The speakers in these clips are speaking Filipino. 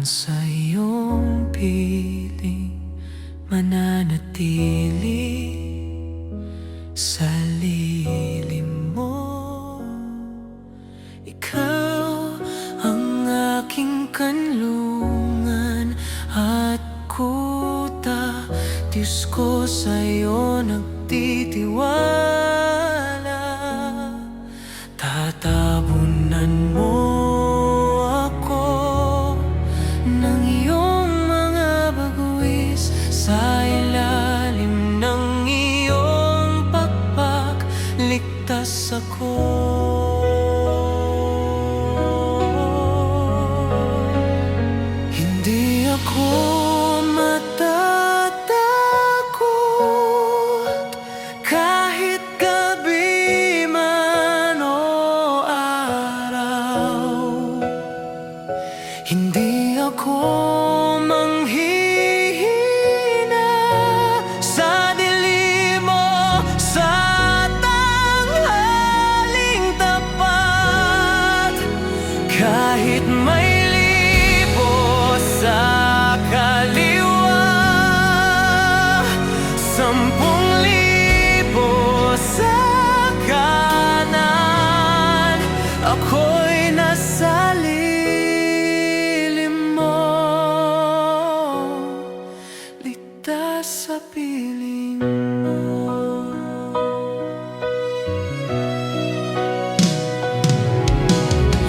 sa iyong piling mananatili sa lilim mo. Ikaw ang aking kanlungan at kuta, Diyos ko sa'yo nagtitiwala. Tatabunan mo ako ng iyong mga baguis, sa ilalim ng iyong pakpak ligtas ako. Hindi ako matatakot kahit gabi man o araw. Hindi ako manghihina sa dilim mo, sa tanghaling tapat. Kahit may libo sa kaliwa, 10,000 sa kanan, ako'y nasa lilim mo, ligtas sa piling mo.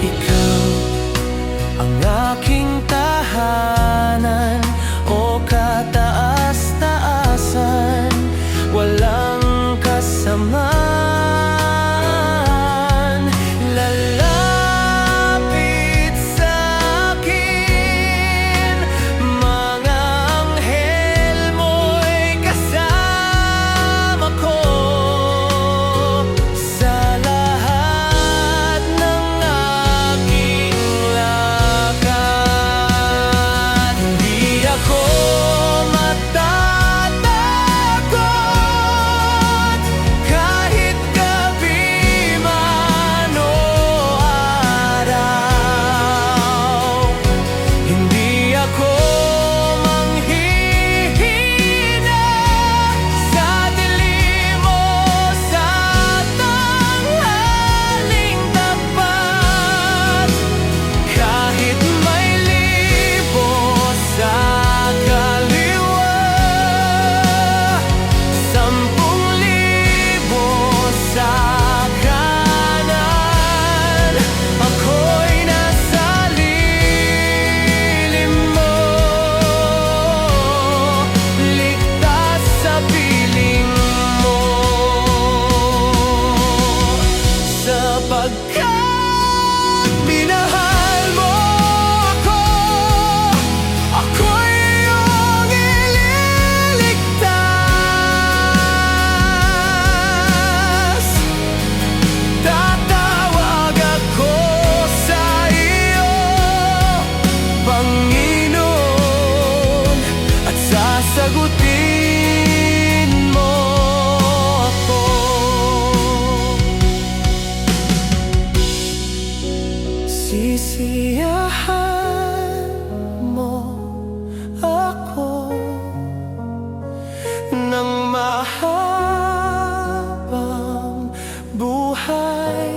Ikaw ang aking tahanan o kataas-taasan, walang kasamaan. Lalapit sa'kin mga anghel mo'y kasama ko sa lahat ng aking lakad. Hindi ako matatakot kahit gabi man o araw. Hindi ako manghihina sa dilim mo, sa tanghaling tapat. Kahit may libo sa kaliwa, 10,000 sa kanan, ako'y nasa lilim mo, ligtas sa piling mo. Sapagkat minahal mo ako, ako'y iyong ililigtas. Tatawag ako sa iyo, Panginoon, at sasagutin mo ako. Sisiyahan mo ako ng mahabang buhay.